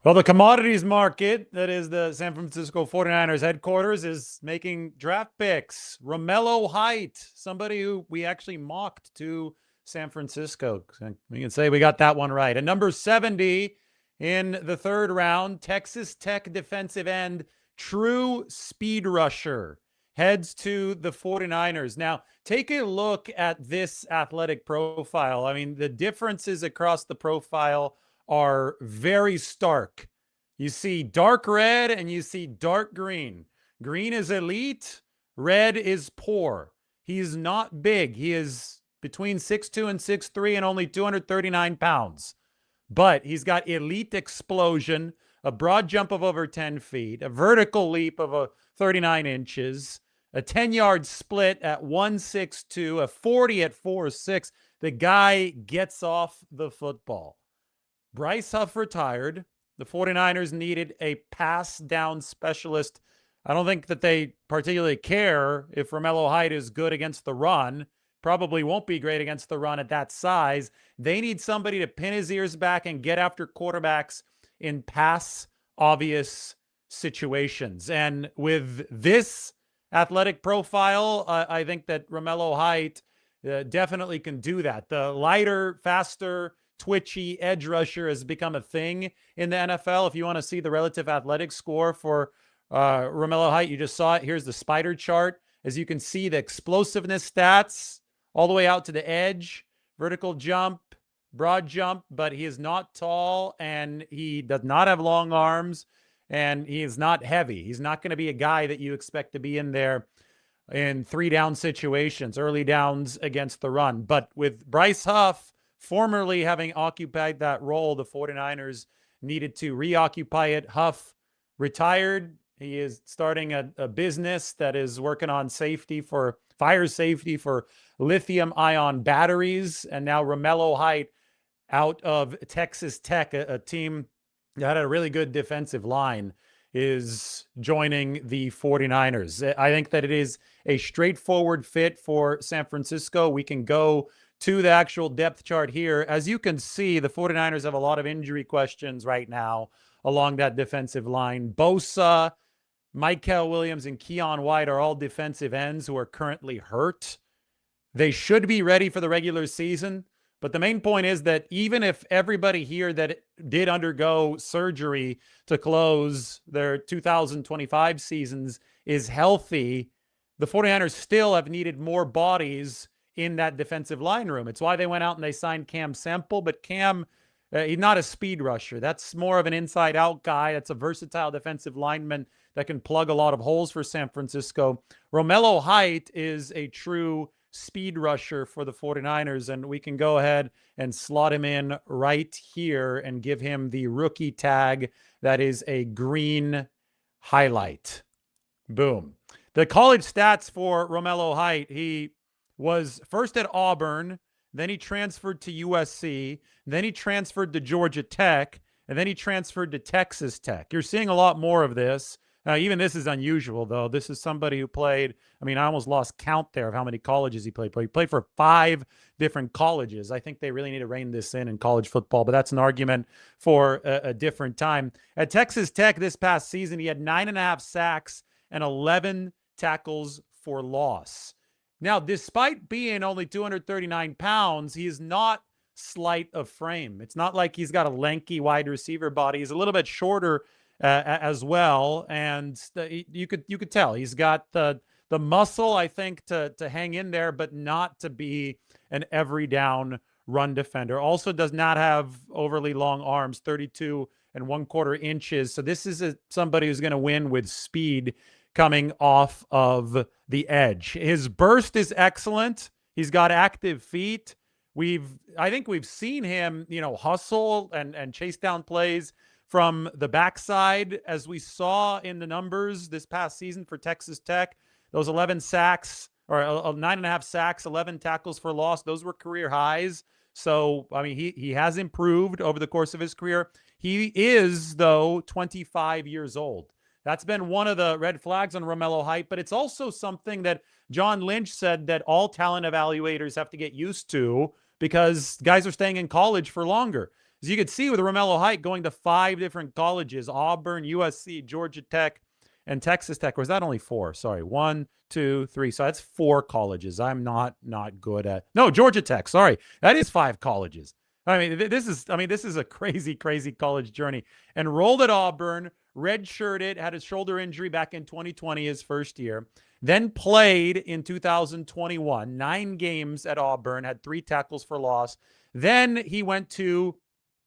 Well, the commodities market, that is the San Francisco 49ers headquarters, is making draft picks. Romello Height, somebody who we actually mocked to San Francisco. We can say we got that one right. And number 70 in the third round, Texas Tech defensive end, true speed rusher, heads to the 49ers. Now, take a look at this athletic profile. I mean, the differences across the profile are very stark. You see dark red and you see dark green. Green is elite, red is poor. He's not big. He is between 6'2 and 6'3 and only 239 pounds. But he's got elite explosion, a broad jump of over 10 feet, a vertical leap of 39 inches, a 10-yard split at 162, a 40 at 4.6. The guy gets off the football. Bryce Huff retired. The 49ers needed a pass down specialist. I don't think that they particularly care if Romello Height is good against the run. Probably won't be great against the run at that size. They need somebody to pin his ears back and get after quarterbacks in pass obvious situations. And with this athletic profile, I think that Romello Height definitely can do that. The lighter, faster, twitchy edge rusher has become a thing in the NFL. If you want to see the relative athletic score for Romello Height, you just saw it. Here's the spider chart. As you can see, the explosiveness stats all the way out to the edge, vertical jump, broad jump, but he is not tall and he does not have long arms and he is not heavy. He's not going to be a guy that you expect to be in there in 3-down situations, early downs against the run. But with Bryce Huff formerly having occupied that role, the 49ers needed to reoccupy it. Huff retired. He is starting a business that is working on fire safety for lithium-ion batteries. And now Romello Height out of Texas Tech, a team that had a really good defensive line, is joining the 49ers. I think that it is a straightforward fit for San Francisco. We can go to the actual depth chart here. As you can see, the 49ers have a lot of injury questions right now along that defensive line. Bosa, Michael Williams, and Keon White are all defensive ends who are currently hurt. They should be ready for the regular season. But the main point is that even if everybody here that did undergo surgery to close their 2025 seasons is healthy, the 49ers still have needed more bodies in that defensive line room. It's why they went out and they signed Cam Semple, but Cam, he's not a speed rusher. That's more of an inside-out guy. That's a versatile defensive lineman that can plug a lot of holes for San Francisco. Romello Height is a true speed rusher for the 49ers, and we can go ahead and slot him in right here and give him the rookie tag. That is a green highlight. Boom. The college stats for Romello Height: he was first at Auburn, then he transferred to USC, then he transferred to Georgia Tech, and then he transferred to Texas Tech. You're seeing a lot more of this. Even this is unusual, though. This is somebody who played, I almost lost count there of how many colleges he played. But he played for 5 different colleges. I think they really need to rein this in college football, but that's an argument for a different time. At Texas Tech this past season, he had 9.5 sacks and 11 tackles for loss. Now, despite being only 239 pounds, he is not slight of frame. It's not like he's got a lanky wide receiver body. He's a little bit shorter as well, and you could tell he's got the muscle, I think, to hang in there, but not to be an every down run defender. Also does not have overly long arms, 32 1/4 inches. So this is somebody who's going to win with speed coming off of the edge. His burst is excellent. He's got active feet. I think we've seen him, hustle and chase down plays from the backside, as we saw in the numbers this past season for Texas Tech. Those 11 sacks, or 9.5 sacks, 11 tackles for loss, those were career highs. So, he has improved over the course of his career. He is, though, 25 years old. That's been one of the red flags on Romello Height, but it's also something that John Lynch said that all talent evaluators have to get used to, because guys are staying in college for longer. As you could see with Romello Height going to 5 different colleges, Auburn, USC, Georgia Tech, and Texas Tech. Or is that only 4? Sorry, 1, 2, 3. So that's 4 colleges. I'm not good at. No, Georgia Tech. Sorry, that is 5 colleges. I mean, this is a crazy, crazy college journey. Enrolled at Auburn, redshirted, had a shoulder injury back in 2020, his first year. Then played in 2021, 9 games at Auburn, had 3 tackles for loss. Then he went to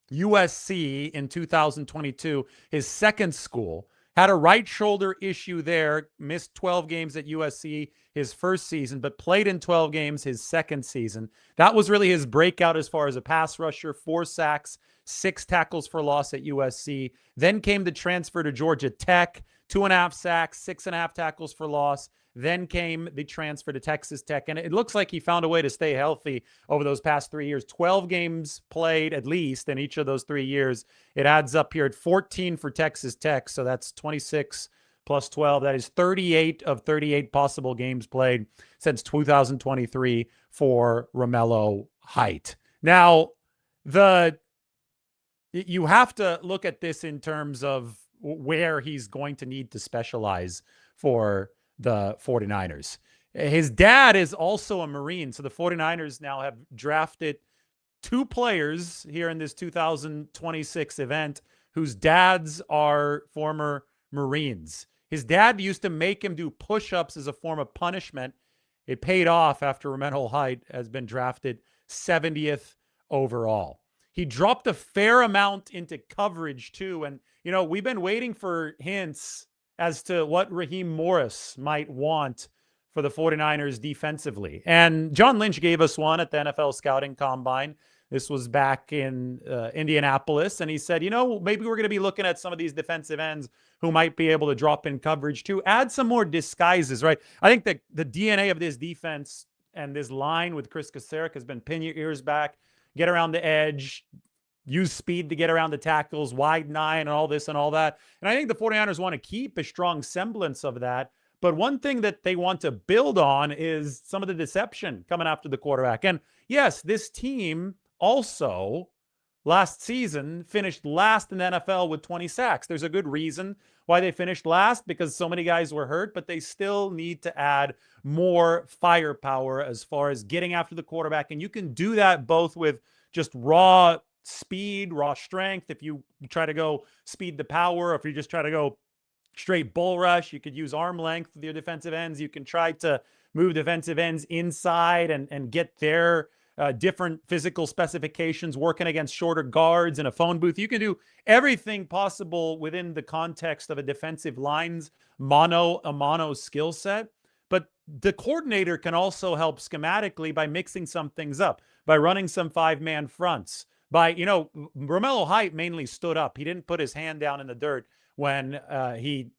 USC in 2022, his second school. Had a right shoulder issue there, missed 12 games at USC his first season, but played in 12 games his second season. That was really his breakout as far as a pass rusher, 4 sacks, 6 tackles for loss at USC. Then came the transfer to Georgia Tech, 2.5 sacks, 6.5 tackles for loss. Then came the transfer to Texas Tech. And it looks like he found a way to stay healthy over those past 3 years. 12 games played at least in each of those 3 years. It adds up here at 14 for Texas Tech. So that's 26 plus 12. That is 38 of 38 possible games played since 2023 for Romello Height. Now, you have to look at this in terms of where he's going to need to specialize for the 49ers. His dad is also a Marine. So the 49ers now have drafted 2 players here in this 2026 event whose dads are former Marines. His dad used to make him do push-ups as a form of punishment. It paid off after Romelo Height has been drafted 70th overall. He dropped a fair amount into coverage too. And, we've been waiting for hints as to what Raheem Morris might want for the 49ers defensively. And John Lynch gave us one at the NFL Scouting Combine. This was back in Indianapolis. And he said, maybe we're going to be looking at some of these defensive ends who might be able to drop in coverage too. Add some more disguises, right? I think that the DNA of this defense and this line with Chris Kaserik has been pin your ears back, get around the edge, use speed to get around the tackles, wide 9 and all this and all that. And I think the 49ers want to keep a strong semblance of that. But one thing that they want to build on is some of the deception coming after the quarterback. And yes, this team also last season finished last in the NFL with 20 sacks. There's a good reason why they finished last, because so many guys were hurt, but they still need to add more firepower as far as getting after the quarterback. And you can do that both with just raw speed, raw strength. If you try to go speed to power, or if you just try to go straight bull rush, you could use arm length with your defensive ends. You can try to move defensive ends inside and get their different physical specifications, working against shorter guards in a phone booth. You can do everything possible within the context of a defensive line's mano skill set. But the coordinator can also help schematically by mixing some things up, by running some 5-man fronts, by, Romello Height mainly stood up. He didn't put his hand down in the dirt when he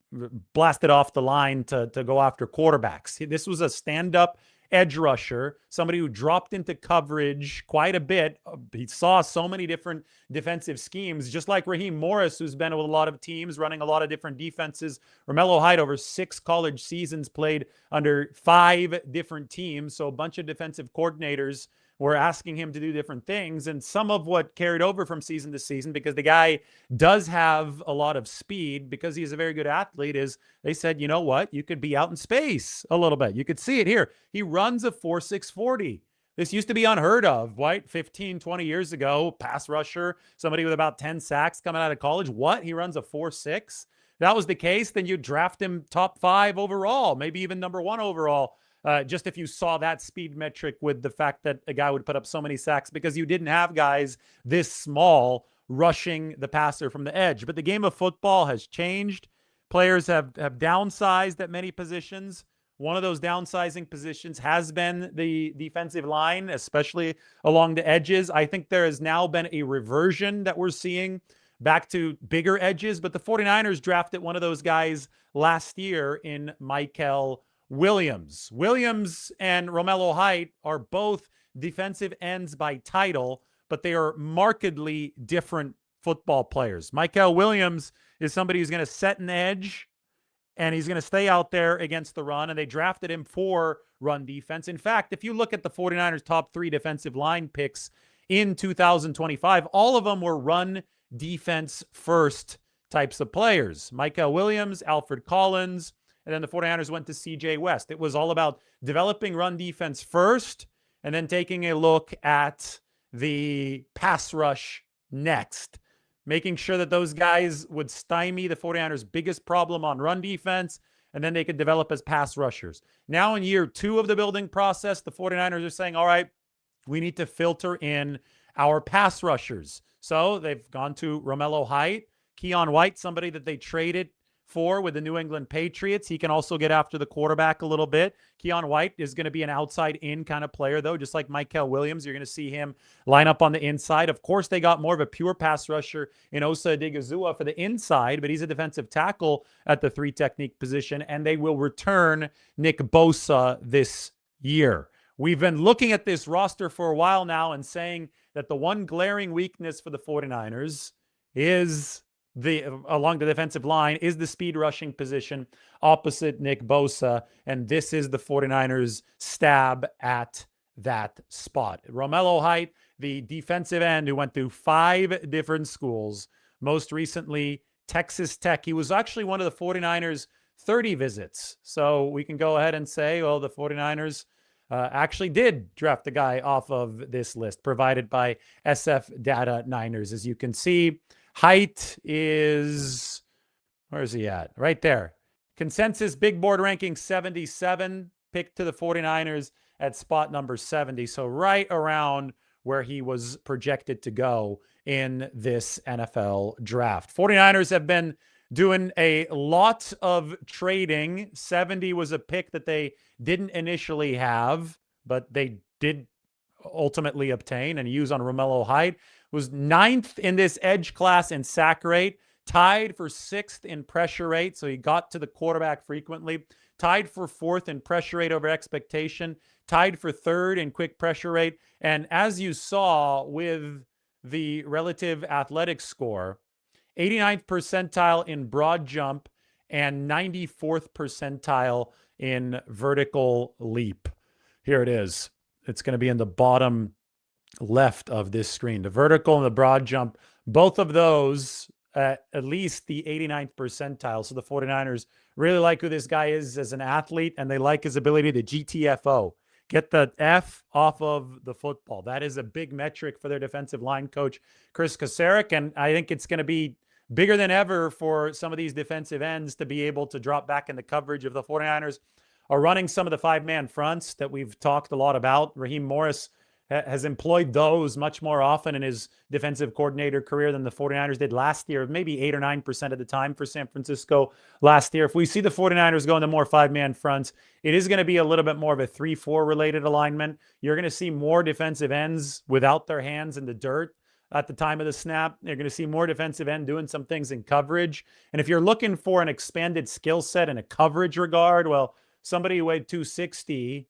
blasted off the line to go after quarterbacks. This was a stand-up edge rusher, somebody who dropped into coverage quite a bit. He saw so many different defensive schemes, just like Raheem Morris, who's been with a lot of teams, running a lot of different defenses. Romello Height, over 6 college seasons, played under 5 different teams, so a bunch of defensive coordinators were asking him to do different things. And some of what carried over from season to season, because the guy does have a lot of speed, because he's a very good athlete, is they said, you know what? You could be out in space a little bit. You could see it here. He runs a 4.6 40. This used to be unheard of, right? 15, 20 years ago, pass rusher, somebody with about 10 sacks coming out of college. What? He runs a 4.6? That was the case, then you draft him top 5 overall, maybe even number 1 overall. Just if you saw that speed metric with the fact that a guy would put up so many sacks, because you didn't have guys this small rushing the passer from the edge. But the game of football has changed. Players have downsized at many positions. One of those downsizing positions has been the defensive line, especially along the edges. I think there has now been a reversion that we're seeing back to bigger edges, but the 49ers drafted one of those guys last year in Michael Williams. Williams and Romello Height are both defensive ends by title, but they are markedly different football players. Michael Williams is somebody who's going to set an edge, and he's going to stay out there against the run, and they drafted him for run defense. In fact, if you look at the 49ers' top 3 defensive line picks in 2025. All of them were run defense first types of players. Micah Williams, Alfred Collins, and then the 49ers went to CJ West. It was all about developing run defense first and then taking a look at the pass rush next, making sure that those guys would stymie the 49ers' biggest problem on run defense, and then they could develop as pass rushers. Now in year 2 of the building process, the 49ers are saying, all right, we need to filter in our pass rushers. So they've gone to Romelo Height, Keon White, somebody that they traded for with the New England Patriots. He can also get after the quarterback a little bit. Keon White is going to be an outside-in kind of player, though, just like Michael Williams. You're going to see him line up on the inside. Of course, they got more of a pure pass rusher in Osa Odigizua for the inside, but he's a defensive tackle at the 3 technique position, and they will return Nick Bosa this year. We've been looking at this roster for a while now and saying that the one glaring weakness for the 49ers is along the defensive line is the speed rushing position opposite Nick Bosa, and this is the 49ers stab at that spot. Romello Height, the defensive end who went through 5 different schools, most recently Texas Tech. He was actually one of the 49ers 30 visits. So we can go ahead and say, well, the 49ers actually did draft the guy off of this list provided by SF Data Niners. As you can see, Height is, where is he at? Right there. Consensus big board ranking 77, picked to the 49ers at spot number 70. So right around where he was projected to go in this NFL draft. 49ers have been doing a lot of trading. 70 was a pick that they didn't initially have, but they did ultimately obtain and use on Romelo Height. Was 9th in this edge class in sack rate, tied for 6th in pressure rate, so he got to the quarterback frequently, tied for 4th in pressure rate over expectation, tied for 3rd in quick pressure rate, and as you saw with the relative athletic score, 89th percentile in broad jump and 94th percentile in vertical leap. Here it is. It's going to be in the bottom left of this screen. The vertical and the broad jump, both of those at least the 89th percentile. So the 49ers really like who this guy is as an athlete, and they like his ability to GTFO, get the F off of the football. That is a big metric for their defensive line coach, Chris Kasarik, and I think it's going to be bigger than ever for some of these defensive ends to be able to drop back in the coverage. Of the 49ers are running some of the 5-man fronts that we've talked a lot about. Raheem Morris has employed those much more often in his defensive coordinator career than the 49ers did last year, maybe 8 or 9% of the time for San Francisco last year. If we see the 49ers go into more 5-man fronts, it is going to be a little bit more of a 3-4 related alignment. You're going to see more defensive ends without their hands in the dirt at the time of the snap. You're going to see more defensive end doing some things in coverage. And if you're looking for an expanded skill set in a coverage regard, well, somebody who weighed 260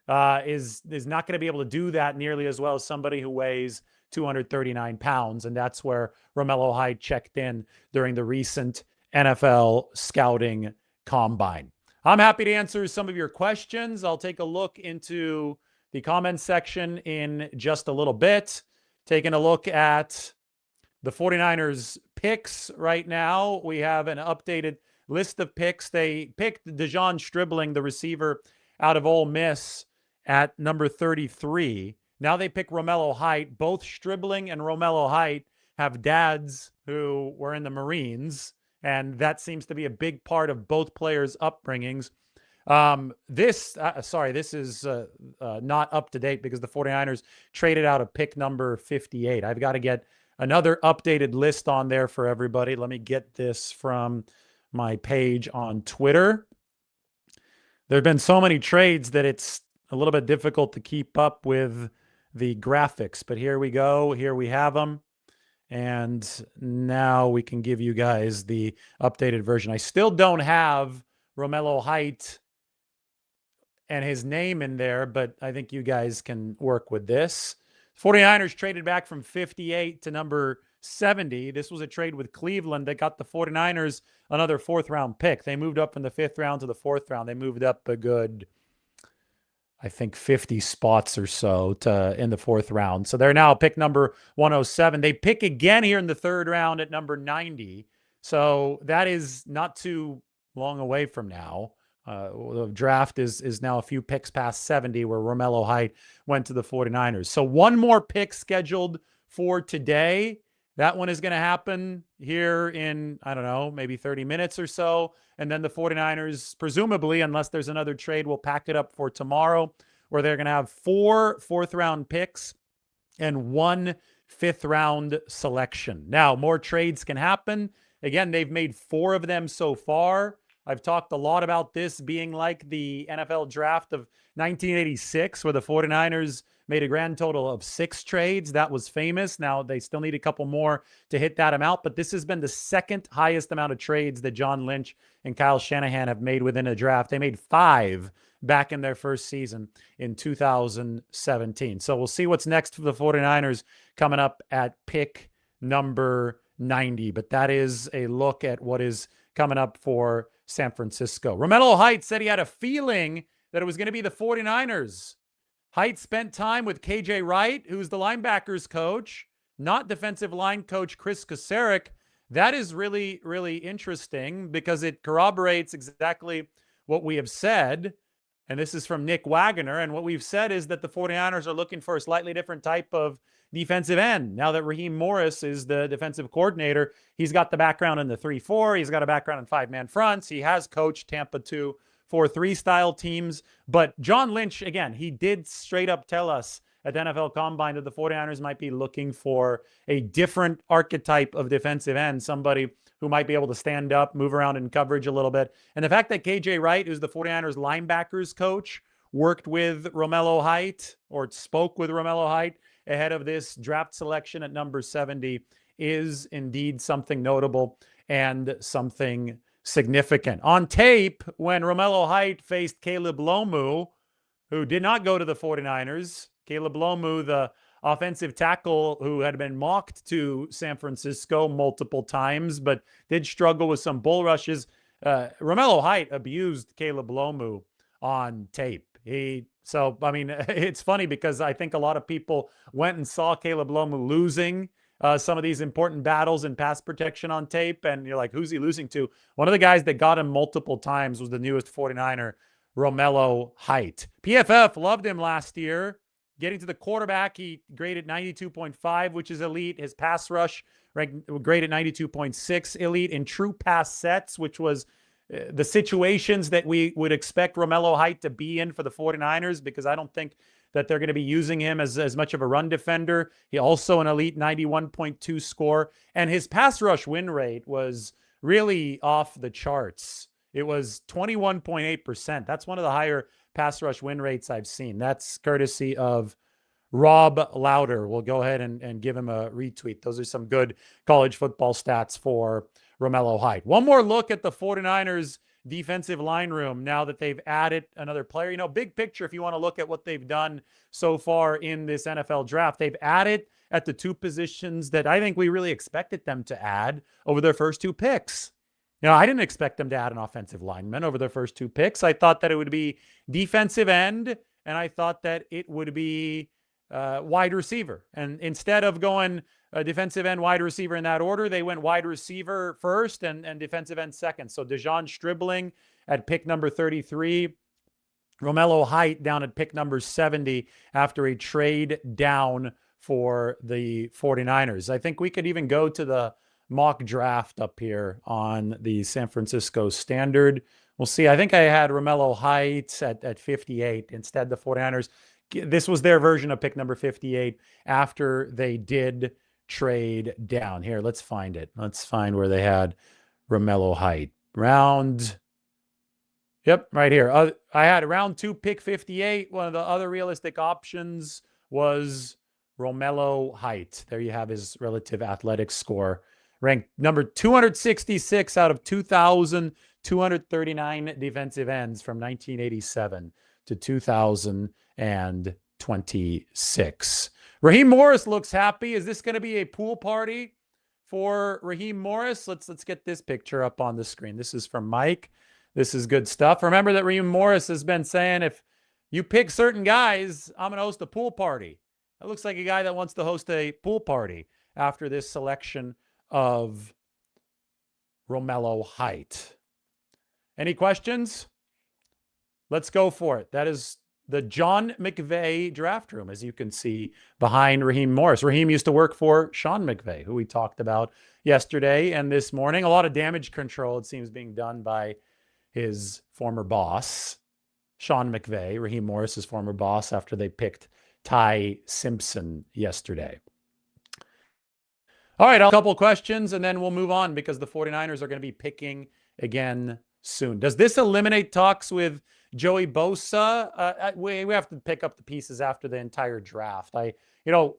is not going to be able to do that nearly as well as somebody who weighs 239 pounds. And that's where Romello Height checked in during the recent NFL scouting combine. I'm happy to answer some of your questions. I'll take a look into the comments section in just a little bit. Taking a look at the 49ers picks right now. We have an updated list of picks. They picked Dejon Stribling, the receiver out of Ole Miss, at number 33. Now they pick Romello Height. Both Stribling and Romello Height have dads who were in the Marines, and that seems to be a big part of both players' upbringings. This is not up to date because the 49ers traded out a pick number 58. I've got to get another updated list on there for everybody. Let me get this from my page on Twitter. There have been so many trades that it's a little bit difficult to keep up with the graphics, but here we go. Here we have them. And now we can give you guys the updated version. I still don't have Romello Height and his name in there, but I think you guys can work with this. 49ers traded back from 58 to number 70. This was a trade with Cleveland that got the 49ers another 4th round pick. They moved up from the 5th round to the 4th round. They moved up a good I think 50 spots or so in the fourth round. So they're now pick number 107. They pick again here in the third round at number 90. So that is not too long away from now. The draft is now a few picks past 70, where Romello Height went to the 49ers. So one more pick scheduled for today. That one is going to happen here in, I don't know, maybe 30 minutes or so. And then the 49ers, presumably, unless there's another trade, will pack it up for tomorrow, where they're going to have 4 fourth-round picks and 1 fifth-round selection. Now, more trades can happen. Again, they've made 4 of them so far. I've talked a lot about this being like the NFL draft of 1986, where the 49ers made a grand total of 6 trades. That was famous. Now, they still need a couple more to hit that amount, but this has been the second highest amount of trades that John Lynch and Kyle Shanahan have made within a draft. They made 5 back in their first season in 2017. So we'll see what's next for the 49ers coming up at pick number 90. But that is a look at what is coming up for San Francisco. Romelo Height said he had a feeling that it was going to be the 49ers. Height spent time with KJ Wright, who's the linebackers coach, not defensive line coach Chris Kocurek. That is really, really interesting because it corroborates exactly what we have said. And this is from Nick Wagner. And what we've said is that the 49ers are looking for a slightly different type of defensive end. Now that Raheem Morris is the defensive coordinator, he's got the background in the 3-4. He's got a background in 5-man fronts. He has coached Tampa 2-4-3 style teams. But John Lynch, again, he did straight up tell us at the NFL Combine that the 49ers might be looking for a different archetype of defensive end, somebody who might be able to stand up, move around in coverage a little bit. And the fact that KJ Wright, who's the 49ers linebackers coach, worked with Romello Height or spoke with Romello Height ahead of this draft selection at number 70 is indeed something notable and something significant. On tape, when Romello Height faced Caleb Lomu, who did not go to the 49ers, Caleb Lomu, the offensive tackle who had been mocked to San Francisco multiple times, but did struggle with some bull rushes. Romello Height abused Caleb Lomu on tape. It's funny because I think a lot of people went and saw Caleb Lomu losing some of these important battles in pass protection on tape. And you're like, who's he losing to? One of the guys that got him multiple times was the newest 49er, Romello Height. PFF loved him last year. Getting to the quarterback, he graded 92.5, which is elite. His pass rush graded 92.6, elite. In true pass sets, which was the situations that we would expect Romello Height to be in for the 49ers, because I don't think that they're going to be using him as much of a run defender. He also an elite 91.2 score. And his pass rush win rate was really off the charts. It was 21.8%. That's one of the higher pass rush win rates I've seen. That's courtesy of Rob Lauder. We'll go ahead and give him a retweet. Those are some good college football stats for Romello Height. One more look at the 49ers defensive line room now that they've added another player. You know, big picture, if you want to look at what they've done so far in this NFL draft, they've added at the 2 positions that I think we really expected them to add over their first 2 picks. You know, I didn't expect them to add an offensive lineman over their first 2 picks. I thought that it would be defensive end, and I thought that it would be wide receiver. And instead of going defensive end, wide receiver in that order, they went wide receiver first and defensive end second. So Dejon Stribling at pick number 33, Romello Height down at pick number 70 after a trade down for the 49ers. I think we could even go to the mock draft up here on the San Francisco Standard. We'll see. I think I had Romello Height at 58. Instead, the 49ers, this was their version of pick number 58 after they did trade down. Here, let's find it. Let's find where they had Romello Height. Right here. I had round 2, pick 58. One of the other realistic options was Romello Height. There you have his relative athletic score. Ranked number 266 out of 2,239 defensive ends from 1987 to 2026. Raheem Morris looks happy. Is this going to be a pool party for Raheem Morris? Let's get this picture up on the screen. This is from Mike. This is good stuff. Remember that Raheem Morris has been saying if You pick certain guys, I'm going to host a pool party. That looks like a guy that wants to host a pool party after this selection of Romello Height. Any questions? Let's go for it. That is the John McVay draft room, as you can see behind Raheem Morris. Raheem used to work for Sean McVay, who we talked about yesterday and this morning. A lot of damage control, it seems, being done by his former boss, Sean McVay, Raheem Morris's former boss, after they picked Ty Simpson yesterday. All right, a couple questions, and then we'll move on because the 49ers are going to be picking again soon. Does this eliminate talks with Joey Bosa? We have to pick up the pieces after the entire draft.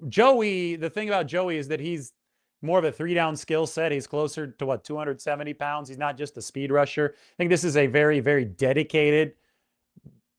Joey, the thing about Joey is that he's more of a 3-down skill set. He's closer to 270 pounds. He's not just a speed rusher. I think this is a very, very dedicated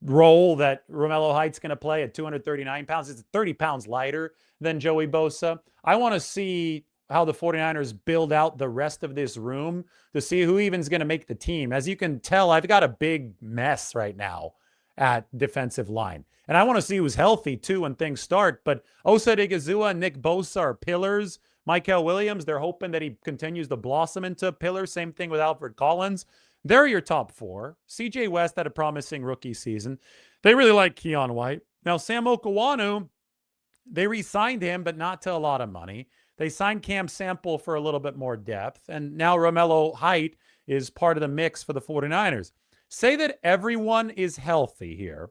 role that Romello Height's going to play at 239 pounds. It's 30 pounds lighter than Joey Bosa. I want to see how the 49ers build out the rest of this room to see who even's going to make the team. As you can tell, I've got a big mess right now at defensive line. And I want to see who's healthy, too, when things start. But Osa Odighizuwa and Nick Bosa are pillars. Michael Williams, they're hoping that he continues to blossom into a pillar. Same thing with Alfred Collins. They're your top 4. CJ West had a promising rookie season. They really like Keon White. Now, Sam Okawanu, they re-signed him, but not to a lot of money. They signed Cam Sample for a little bit more depth. And now Romello Height is part of the mix for the 49ers. Say that everyone is healthy here.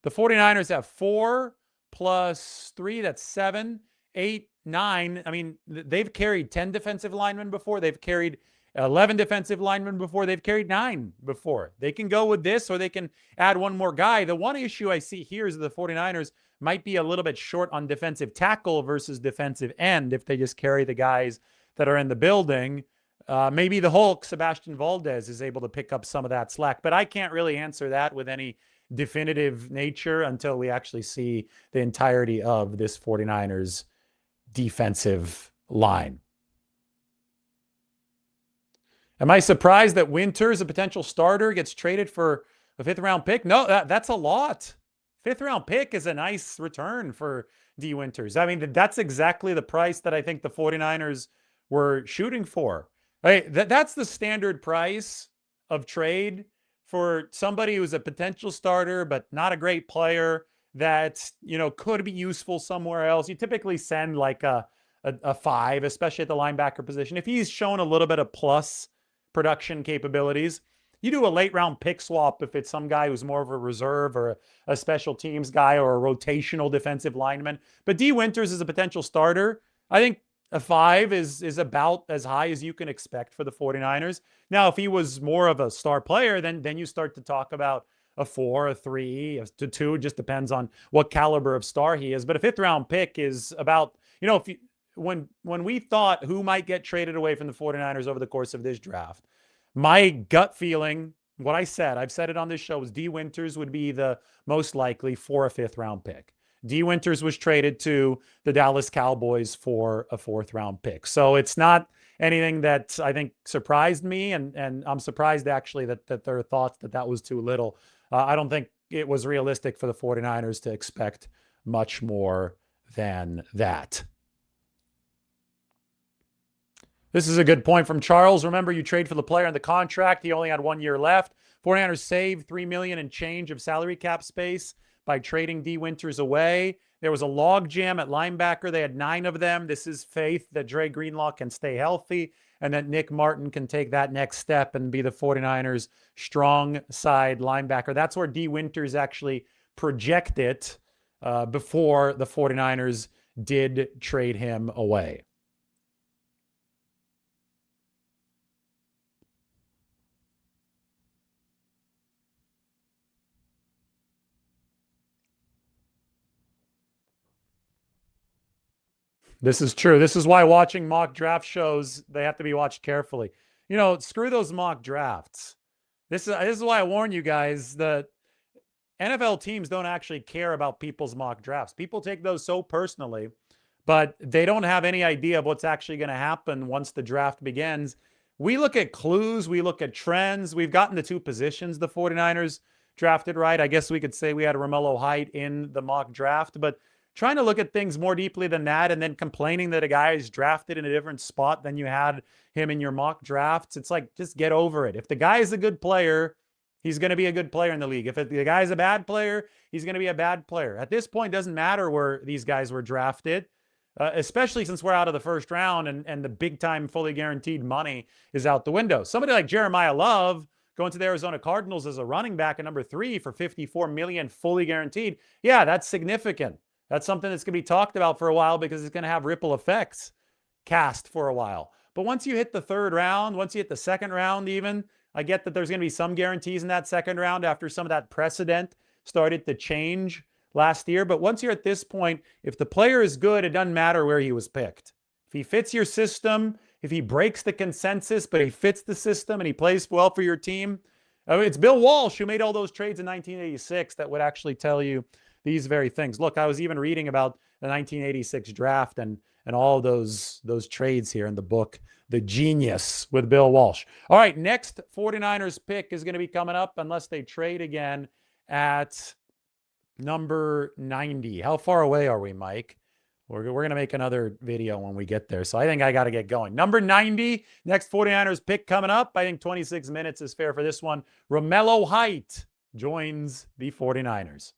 The 49ers have 4 plus 3, that's 7, 8, 9. I mean, they've carried 10 defensive linemen before. They've carried 11 defensive linemen before. They've carried 9 before. They can go with this, or they can add one more guy. The one issue I see here is that the 49ers might be a little bit short on defensive tackle versus defensive end if they just carry the guys that are in the building. Maybe the Hulk, Sebastian Valdez, is able to pick up some of that slack. But I can't really answer that with any definitive nature until we actually see the entirety of this 49ers defensive line. Am I surprised that Winters, a potential starter, gets traded for a 5th-round pick? No, that's a lot. 5th-round pick is a nice return for Dee Winters. I mean, that's exactly the price that I think the 49ers were shooting for. Right? That's the standard price of trade for somebody who's a potential starter but not a great player that, could be useful somewhere else. You typically send like a 5, especially at the linebacker position. If he's shown a little bit of plus production capabilities, you do a late round pick swap if it's some guy who's more of a reserve or a special teams guy or a rotational defensive lineman. But Dee Winters is a potential starter. I think a 5 is about as high as you can expect for the 49ers. Now, if he was more of a star player, then you start to talk about a 4, a 3, a 2. It just depends on what caliber of star he is. But a 5th-round pick is about, when we thought who might get traded away from the 49ers over the course of this draft, my gut feeling, what I've said it on this show, was Dee Winters would be the most likely for a 5th-round pick. Dee Winters was traded to the Dallas Cowboys for a 4th-round pick. So it's not anything that I think surprised me, and I'm surprised actually that there are thoughts that was too little. I don't think it was realistic for the 49ers to expect much more than that. This is a good point from Charles. Remember, you trade for the player in the contract. He only had 1 year left. 49ers saved $3 million and change of salary cap space by trading Dee Winters away. There was a log jam at linebacker. They had 9 of them. This is faith that Dre Greenlaw can stay healthy and that Nick Martin can take that next step and be the 49ers' strong side linebacker. That's where Dee Winters actually projected before the 49ers did trade him away. This is true. This is why watching mock draft shows, they have to be watched carefully. Screw those mock drafts. This is why I warn you guys that NFL teams don't actually care about people's mock drafts. People take those so personally, but they don't have any idea of what's actually going to happen once the draft begins. We look at clues. We look at trends. We've gotten the 2 positions the 49ers drafted right. I guess we could say we had a Romello Height in the mock draft, but trying to look at things more deeply than that and then complaining that a guy is drafted in a different spot than you had him in your mock drafts, it's like, just get over it. If the guy is a good player, he's going to be a good player in the league. If the guy's a bad player, he's going to be a bad player. At this point, it doesn't matter where these guys were drafted, especially since we're out of the first round and the big-time fully guaranteed money is out the window. Somebody like Jeremiah Love going to the Arizona Cardinals as a running back at number 3 for $54 million fully guaranteed. Yeah, that's significant. That's something that's going to be talked about for a while because it's going to have ripple effects cast for a while. But once you hit the third round, once you hit the second round even, I get that there's going to be some guarantees in that second round after some of that precedent started to change last year. But once you're at this point, if the player is good, it doesn't matter where he was picked. If he fits your system, if he breaks the consensus, but he fits the system and he plays well for your team. I mean, it's Bill Walsh who made all those trades in 1986 that would actually tell you these very things. Look, I was even reading about the 1986 draft and all those trades here in the book, The Genius with Bill Walsh. All right, next 49ers pick is going to be coming up unless they trade again at number 90. How far away are we, Mike? We're going to make another video when we get there. So I think I got to get going. Number 90, next 49ers pick coming up. I think 26 minutes is fair for this one. Romelo Height joins the 49ers.